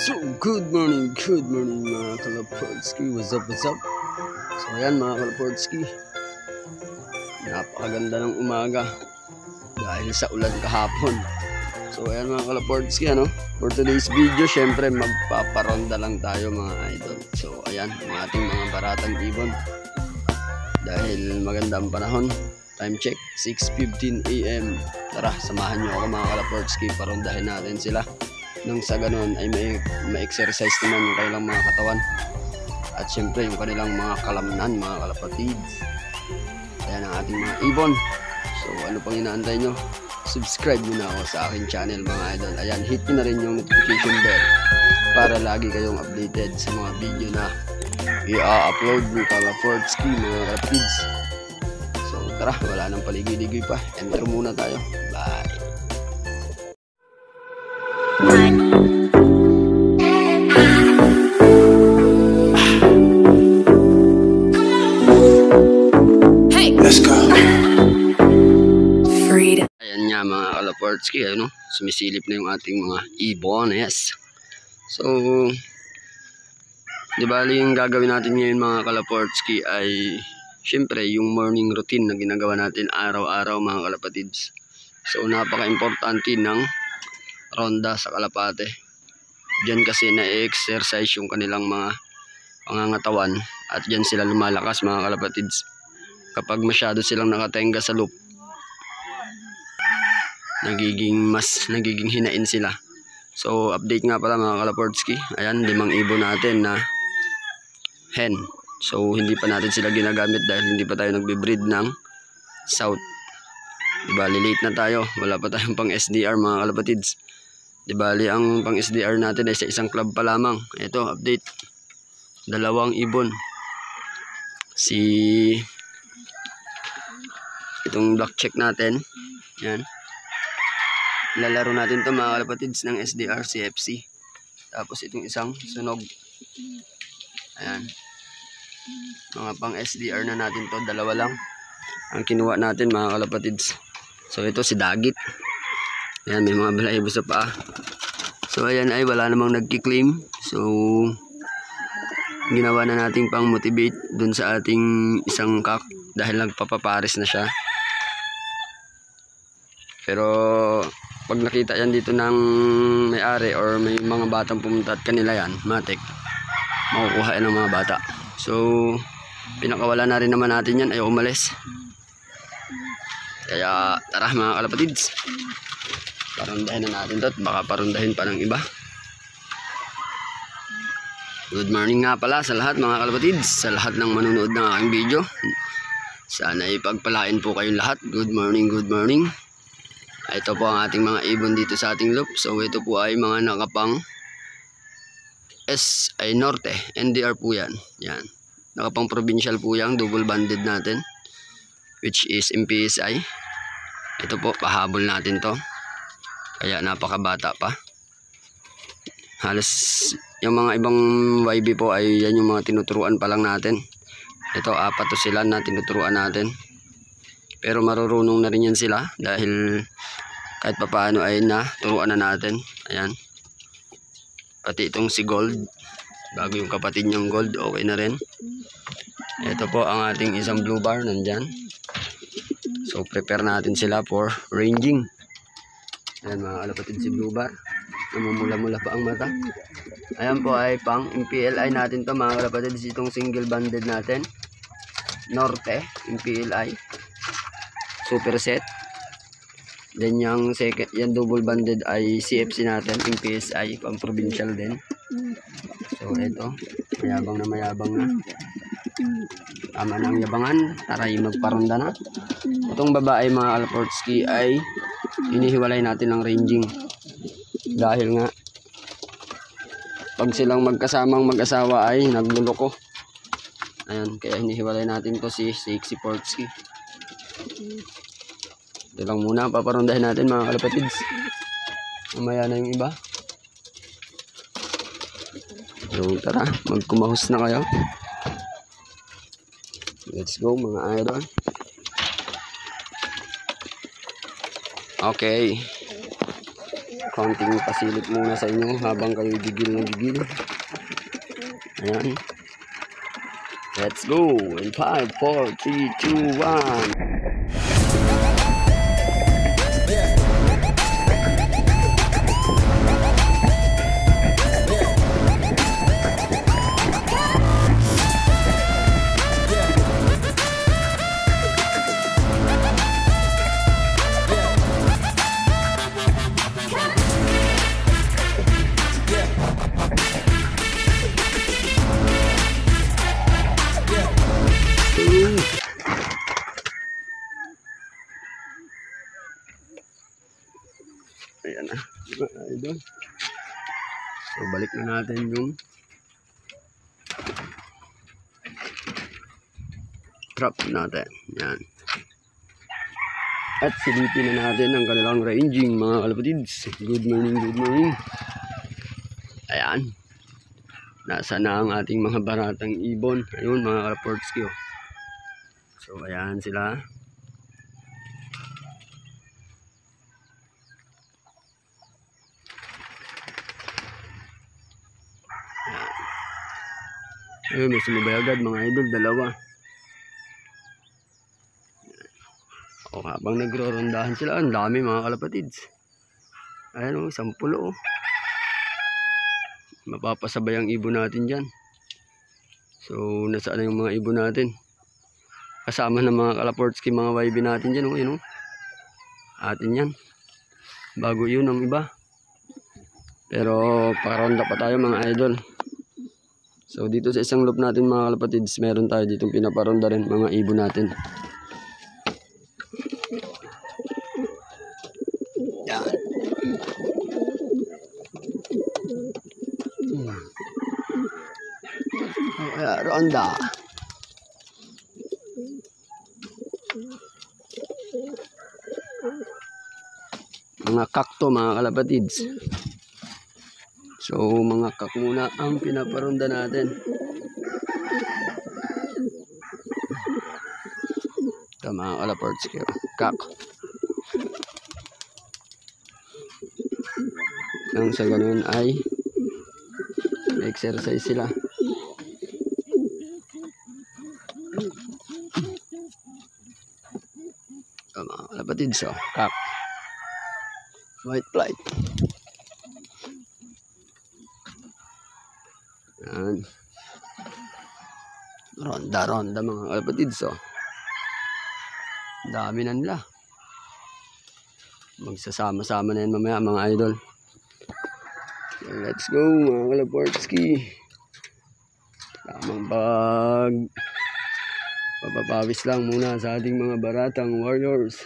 So, good morning mga Kalapordski. What's up? So, ayan mga Kalapordski. Napakaganda ng umaga dahil sa ulan kahapon. So, ayan mga Kalapordski, for today's video, syempre magpaparonda lang tayo mga idol. So, ayan, ang ating mga baratang ibon. Dahil maganda ang panahon. Time check, 6:15 AM. Tara, samahan nyo ako mga Kalapordski. Parondahin natin sila. Nang sa ganun ay may exercise naman yung kanilang mga katawan. At syempre yung kanilang mga kalamnan, mga kalapatids. Ayan ang ating mga ibon. So ano pang inaantay nyo? Subscribe nyo na ako sa aking channel mga idol. Ayan, hit nyo na rin yung notification bell para lagi kayong updated sa mga video na i-upload ni Kalapordski mga kalapatids. So tara, wala nang paligid-ligid pa. Enter muna tayo. Bye! Hey, let's go. Freedom. Ayan nga mga Kalapordski, sumisilip na yung ating mga ibones. So, di bali yung gagawin natin ngayon mga Kalapordski ay syempre yung morning routine na ginagawa natin araw-araw mga kalapatids. So, napaka-importante ng ronda sa kalapate. Diyan kasi na-exercise yung kanilang mga pangangatawan at diyan sila lumalakas mga kalapatids. Kapag masyado silang nakatenga sa loop, nagiging hinain sila. So update nga pala mga Kalapordski, ayan 5 ibon natin na hen. So hindi pa natin sila ginagamit dahil hindi pa tayo nagbe-breed ng south. Diba, late na tayo, wala pa tayong pang SDR mga kalapatids. Dibali ang pang SDR natin ay sa isang club pa lamang. Ito, update. 2 ibon. Itong black check natin. Yan. Lalaro natin to mga kalapatids ng SDR CFC. Tapos itong isang sunog. Ayan. Mga pang SDR na natin to. 2 lang ang kinuha natin mga kalapatids. So ito si Dagit. Ayan, may mga balahibo sa paa. So ayan ay wala namang nagki-claim. So ginawa na nating pang motivate dun sa ating isang kak dahil nagpapapares na siya. Pero pag nakita yan dito ng may-ari or may mga batang pumunta at kanila yan, matik, makukuha yan ng mga bata. So pinakawala na rin naman natin yan, ay umalis. Kaya tara mga kalapatids, parondahin na natin to at baka parondahin pa ng iba. Good morning nga pala sa lahat mga kalapatids, sa lahat ng manunood ng aking video. Sana ipagpalain po kayong lahat. Good morning, good morning. Ito po ang ating mga ibon dito sa ating loop. So ito po ay mga nakapang Norte, NDR po yan. Yan. Nakapang provincial po yan, double banded natin, which is MPSI. Ito po, pahabol natin to. Kaya napakabata pa. Halos yung mga ibang YB po ay yan yung mga tinuturuan pa lang natin. Ito 4 to sila na tinuturuan natin. Pero marurunong na rin yan sila dahil kahit papaano ay naturuan na natin. Ayan. Pati itong si Gold, bago yung kapatid niyang Gold, okay na rin. Ito po ang ating isang blue bar nandyan. So prepare natin sila for ranging. Ayan mga kalapatid, si blue bar, namumula-mula pa ang mata. Ayan po ay pang MPLI natin to mga kalapatid. Itong single banded natin Norte MPLI super set. Then yung second, yan double banded ay CFC natin, MPSI pang provincial din. So ito, mayabang na. Tama na ang yabangan, taray magparonda na. Itong babae mga Kalapordski ay inihiwalay natin ng ranging. Dahil nga pag silang magkasamang mag-asawa ay nagluloko. Ayan, kaya hinihiwalay natin to si Kalapordski. Ito lang muna, paparondahin natin mga kalapatids. Mamaya na yung iba. So tara, magkumahos na kayo. Let's go mga idol. Okay. Konting pasilip muna sa inyo habang kayo gigil na gigil. Ayan. Let's go. In 5, 4, 3, 2, 1. Ayan na, mga idol. So, balik na natin yung trap natin. Yan. At silipin na natin ang kanilang ranging, mga kalapatids. Good morning, good morning. Ayan. Nasa na ang ating mga baratang ibon. Ayun, mga kalaportski. So, ayan sila. Ayun, may sumabay agad mga idol, dalawa. O, habang nagro-rondahan sila, ang dami mga kalapatids. Ayan o, 10 o. Mapapasabay ang ibon natin dyan. So, nasaan na yung mga ibon natin? Kasama ng mga kalaportski, mga YB natin dyan o, yun o. Atin yan. Bago yun ang iba. Pero, pakaronda pa tayo mga idol. So dito sa isang loop natin mga kalapatids, meron tayo ditong pinaparonda rin mga ibon natin. Yan. Okay, ronda. Mga kakto mga kalapatids. So, mga kak muna ang pinaparonda natin. Ito mga kalaportski. Kak. Nang sa ganun ay exercise sila. Ito mga kalapatids. So, kak. White flight. Yan. Ronda-ronda mga kalapatids. So, dami na nila. Magsasama-sama na yan mamaya mga idol. So, let's go mga kalaportski. Tamang papapawis lang muna sa ating mga baratang warriors.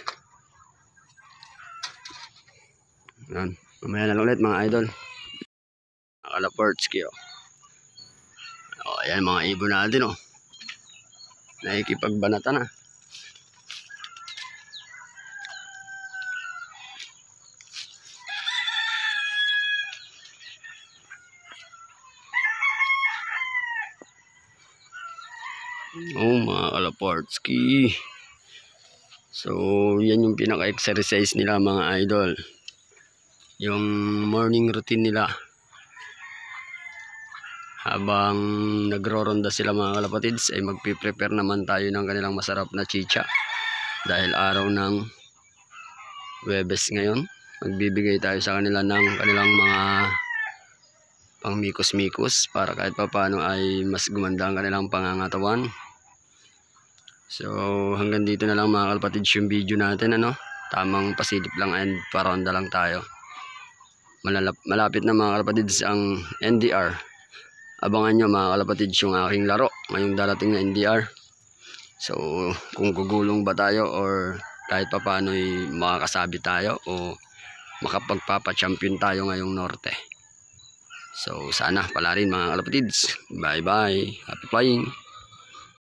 Yan. Mamaya na lang ulit mga idol. Mga kalaportski. Ayan mga ibon natin o. Nakikipagbanata na. Oh mga kalaportski. So yan yung pinaka-exercise nila mga idol. Yung morning routine nila. Habang nagro-ronda sila mga kalapatids ay magpiprepare naman tayo ng kanilang masarap na chicha. Dahil araw ng Huwebes ngayon, magbibigay tayo sa kanila ng kanilang mga pangmikos-mikos para kahit papaano ay mas gumanda ang kanilang pangangatawan. So hanggang dito na lang mga kalapatids yung video natin, ano. Tamang pasilip lang and paronda lang tayo. Malapit na mga kalapatids ang NDR. Abangan nyo mga kalapatids yung aking laro ngayong darating na NDR. So kung gugulong ba tayo or kahit pa paano makakasabi tayo o makapagpapa-champion tayo ngayong norte. So sana pala rin mga kalapatids. Bye bye. Happy flying.